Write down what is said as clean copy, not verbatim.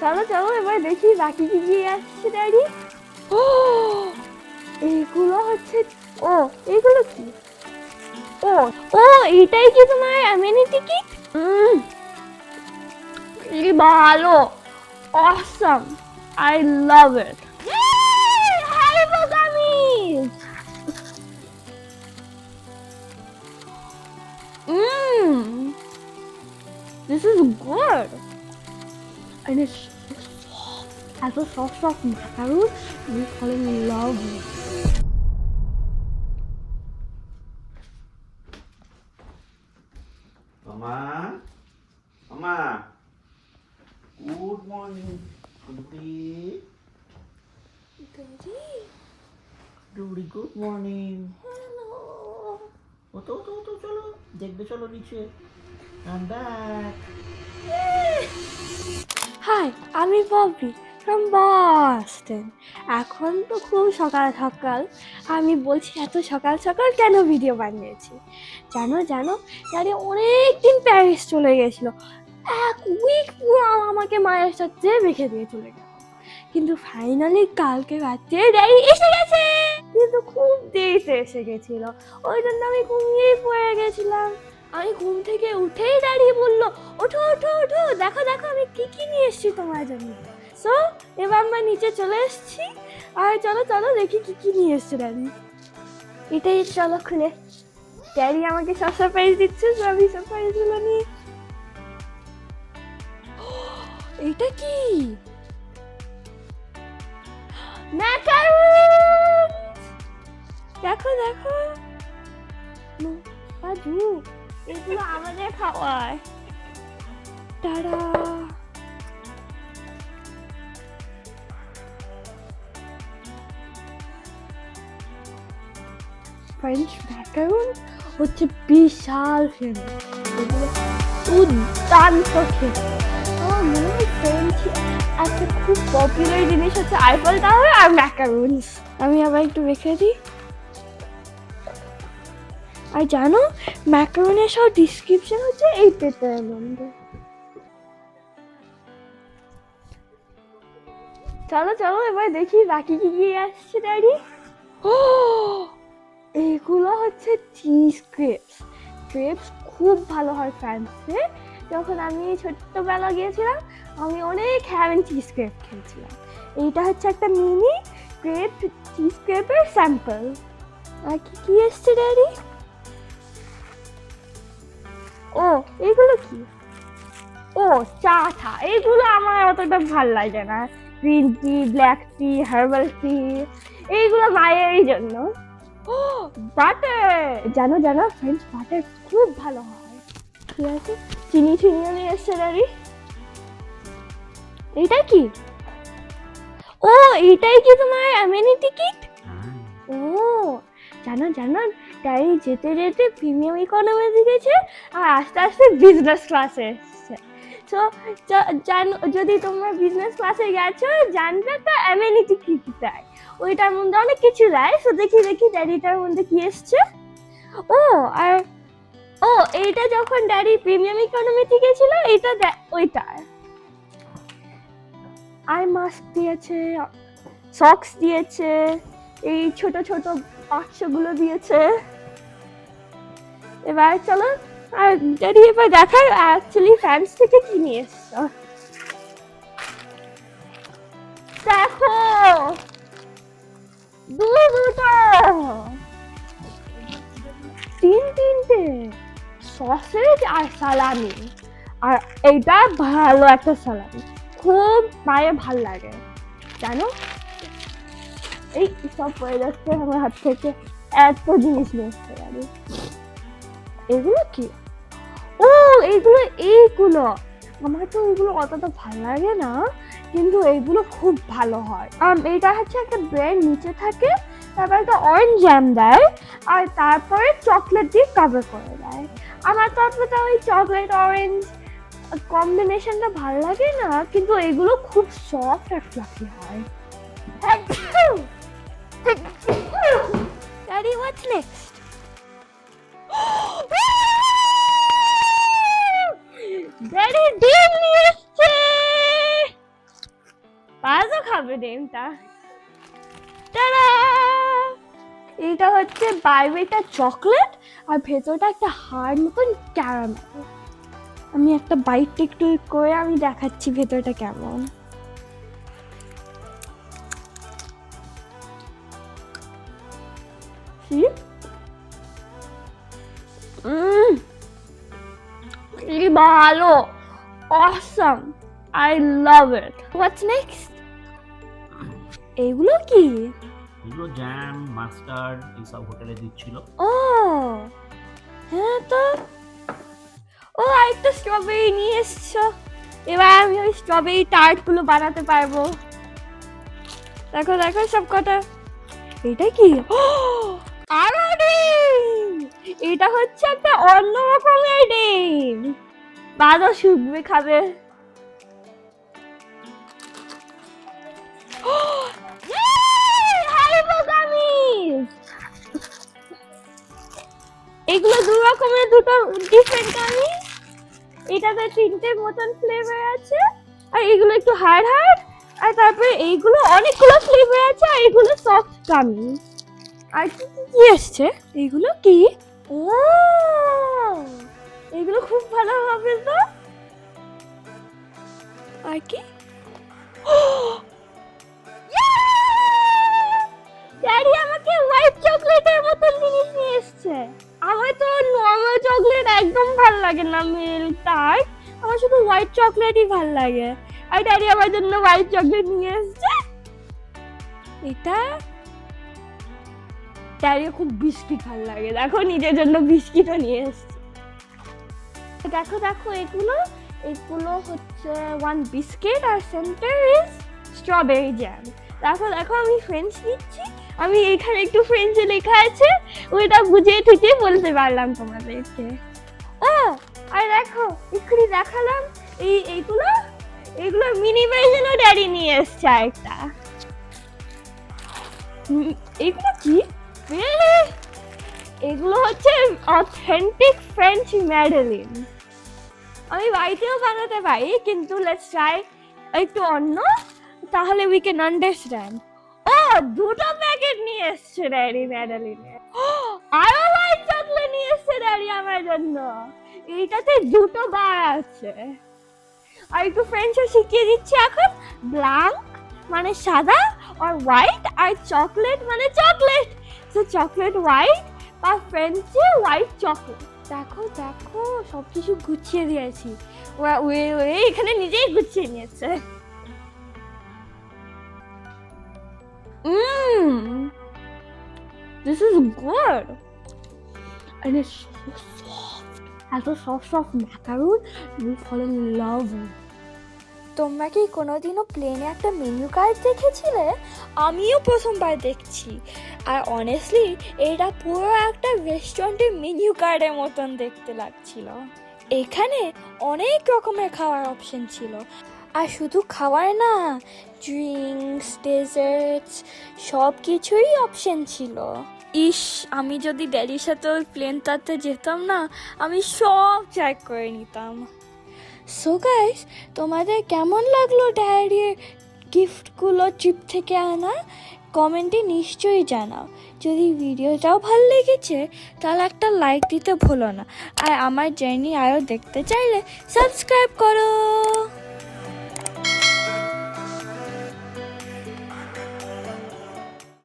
চলো চলো এবার দেখি বাকি কি কি আসছে ড্যাডি। ও এইগুলো হচ্ছে, ও এইগুলো কি, ও ও এটাই কি তোমার অ্যামেনিটি কিট? কি ভালো, awesome, I love it. Haribo gummies. This is good. And it's as a soft macaroon, we fall in love with. Mama, Mama, good morning, Rudy. Daddy, Rudy, good morning. hello. ওতো চলো দেখবে, চলো নিচে। I'm back. Hi, আমি Bobby from Boston. এখন তো খুব সকাল সকাল, আমি বলছি এত সকাল সকাল কেন ভিডিও বানিয়েছি জানো জানো? ড্যাডি অনেক দিন প্যারিস চলে গেছিল, 1 উইক পুরো আমাকে মায়ের সাথে রেখে দিয়ে চলে গেল। কিন্তু ফাইনালি কালকে রাতে ড্যাডি এসে গেছে, কিন্তু খুব দেরিতে এসে গেছিল, ওই জন্য আমি ঘুমিয়েই পড়ে গেছিলাম। আমি ঘুম থেকে উঠেই দাঁড়িয়ে বললো, ওঠো ওঠো ওঠো, দেখো দেখো আমি কি কি নিয়ে এসেছি তোমার জন্য। সো এবার আমরা নিচে চলে এসেছি, আর চলো চলো দেখি কি কি নিয়ে এসছে ড্যাডি। এটাই চলো খুলে, ড্যাডি আমাকে সব সারপ্রাইজ দিচ্ছে, সবই সারপ্রাইজ গুলো নিয়ে। এটা কি? ম্যাকারন, দেখো দেখো, বাজু এগুলো আমাদের খাওয়ায়। টাটা। ফ্রেঞ্চ ম্যাকারন হচ্ছে বিশাল ফেমাস, এগুলো দুর্দান্ত খেতে। আমার মনে হয় ফ্রেঞ্চ একটা খুব পপুলার জিনিস হচ্ছে আইফেল টাওয়ার আর ম্যাকারুনস। আমি আবার একটু রেখে দিই। আর জানো ম্যাকারনের সব ডিসক্রিপশন হচ্ছে এই পেপারের মধ্যে। চলো চলো এবার দেখি বাকি কি কি আসছে ড্যাডি। ও এইগুলো হচ্ছে চিজ ক্রেপস। ক্রেপস খুব ভালো হয় ফ্রান্সে। যখন আমি ছোট্টবেলা গিয়েছিলাম আমি অনেক হ্যাম এন্ড চিজ ক্রেপ খেয়েছিলাম। এইটা হচ্ছে একটা মিনি ক্রেপ চিজ ক্রেপের স্যাম্পল। আর কি কি এসছে ড্যাডি? ও এইগুলো কি? ও চা টা, এইগুলো আমার অতটা ভাল লাগে না। গ্রিন টি, ব্ল্যাক টি, হার্বাল টি, এইগুলো মায়েরই জন্য। ও বাটার, জানো জানো ফ্রেঞ্চ বাটার খুব ভালো হয়। ঠিক আছে, চিনি চিনিও নিয়ে এসছে ড্যাডি। এইটা কি? ও এইটাই কি তোমার অ্যামেনিটি কিট? ও জানো জানো, ড্যাডি যেতে যেতে প্রিমিয়াম ইকোনমিতে গেছে আর আস্তে আস্তে বিজনেস ক্লাসে এসছে। সো জানো, যদি তোমরা বিজনেস ক্লাসে গেছো জানবে তো অ্যামেনিটি কিট দেয়, ওইটার মধ্যে অনেক কিছু দেয়। সো দেখি দেখি ড্যাডিটার মধ্যে কি এসছে। ও আর ও এইটা যখন ড্যাডি প্রিমিয়াম ইকোনমিতে গেছিল এইটা ওইটার আই মাস্ক দিয়েছে, সক্স দিয়েছে, এই ছোট ছোট বাক্সগুলো দিয়েছে। এবার চলো আর ড্যাডি এবার দেখার অ্যাকচুয়ালি ফ্রান্স থেকে কি নিয়ে এসছো। দেখো দুটো তিনটে সসেজ আর সালামি, আর এইটা ভালো একটা সালামি, খুব মায়ের ভাল লাগে জানো। এই সব পড়ে যাচ্ছে আমার হাত থেকে, এত জিনিস নিয়ে এসছে ড্যাডি। এগুলো কি? ও এইগুলো আমার তো এগুলো অতটা ভালো লাগে না, কিন্তু এইগুলো খুব ভালো হয়। এটা হচ্ছে একটা ব্রেড নিচে থাকে, তারপর একটা অরেঞ্জ জ্যাম দেয়, আর তারপরে চকলেট দিয়ে কভার করে দেয়। আমার তো অতটা ওই চকলেট অরেঞ্জ কম্বিনেশনটা ভালো লাগে না, কিন্তু এগুলো খুব সফট আর ফ্লাফি হয়। Daddy, what's next? ড্যাডি ডিম নিয়ে এসছে। পাঁচও খাবে ডিমটা। টাডা! এটা হচ্ছে বাইরেটা চকলেট আর ভেতরটা একটা হাড় মতন ক্যারামেল। আমি একটা বাইট একটু করে আমি দেখাচ্ছি ভেতরটা কেমন। কি কি ভালো, awesome, I love it. What's next? এগুলো কি? এগুলো জ্যাম মাস্টার্ড এইসব হোটেলে দিচ্ছিল। ও হ্যাঁ তো, ও আরেকটা স্ট্রবেরি নিয়ে এসছো। এবার আমি ওই স্ট্রবেরি টার্ট গুলো বানাতে পারবো। দেখো দেখো সব কটা। এটা কি? আরো ডিম! এটা হচ্ছে একটা অন্য রকমের ডিম। বাদও শুকবে খাবে। এগুলো দু রকমের, দুটো ডিফারেন্ট কামিজ। এটাতে তিনটে মতন ফ্লেভার আছে, আর এগুলো একটু হার্ড হার্ড, আর তারপরে এইগুলো অনেকগুলো ফ্লেভার আছে, আর এগুলো সফট কামিজ। আর কি কি কি এসছে? এগুলো কি? ও এগুলো খুব ভালো হবে তো। আর কি? ড্যাডি আমাকে হোয়াইট চকলেটের মতন জিনিস নিয়ে এসছে। আমার তো নরমাল চকলেট একদম ভাল লাগে না, মিল্ক টার্ট। আমার শুধু হোয়াইট চকলেটই ভাল লাগে। আর ড্যাডি আমার জন্য হোয়াইট চকলেট নিয়ে এসছে। এটা ড্যাডি খুব বিস্কিট ভাল লাগে, দেখো নিজের জন্য বিস্কিটও নিয়ে এসছে। দেখো দেখো এগুলো এগুলো হচ্ছে ওয়ান বিস্কিট, আর সেন্টার ইজ স্ট্রবেরি জ্যাম। দেখো দেখো আমি ফ্রেঞ্চ নিচ্ছি, আমি এখানে একটু ফ্রেঞ্চে লেখা আছে, ওইটা বুঝিয়ে টুঝিয়ে বলতে পারলাম তোমাদেরকে। ও আর দেখো এক্ষুনি দেখালাম এইগুলো এগুলো মিনি ভার্সনও ড্যাডি নিয়ে এসছে একটা। এগুলো কি? এগুলো হচ্ছে অথেন্টিক ফ্রেঞ্চ ম্যাডেলিন। আমি বাড়িতেও বানাতে পারি, কিন্তু লেটস ট্রাই একটু অন্য, তাহলে উই ক্যান আন্ডারস্ট্যান্ড। ও দুটো প্যাকেট নিয়ে এসছে ড্যাডি ম্যাডেলিনের। আরো হোয়াইট চকলেট নিয়ে এসছে ড্যাডি আমার জন্য। এইটাতে দুটো বার আছে। আর একটু ফ্রেঞ্চও শিখিয়ে দিচ্ছি এখন। ব্ল্যাঙ্ক মানে সাদা, আর হোয়াইট, আর চকলেট মানে চকলেট। তো চকলেট হোয়াইট বা ফ্রেঞ্চে হোয়াইট চকলেট। দেখো দেখো সবকিছু গুছিয়ে দিয়েছি। ওয়ে এখানে নিজেই গুছিয়ে নিয়েছে। This is good. And it's so soft. এত soft macaroon, you will fall in love. তোমরা কি কোনোদিনও প্লেনে একটা মেনু কার্ড দেখেছিলে? আমিও প্রথমবার দেখছি। আর অনেস্টলি এটা পুরো একটা রেস্টুরেন্টের মেনু কার্ডের মতন দেখতে লাগছিল। এখানে অনেক রকমের খাওয়ার অপশন ছিল। আর শুধু খাওয়ার না, ড্রিঙ্কস, ডেজার্টস সব কিছুই অপশন ছিল। ইস, আমি যদি ড্যাডির সাথে ওই প্লেনটাতে যেতাম না, আমি সব চেক করে নিতাম। সো গাইস, তোমাদের কেমন লাগলো ড্যাডির গিফটগুলো ট্রিপ থেকে আনা? কমেন্টে নিশ্চয়ই জানাও। যদি ভিডিওটাও ভালো লেগেছে তাহলে একটা লাইক দিতে ভুলো না। আর আমার জার্নি আরও দেখতে চাইলে সাবস্ক্রাইব করো।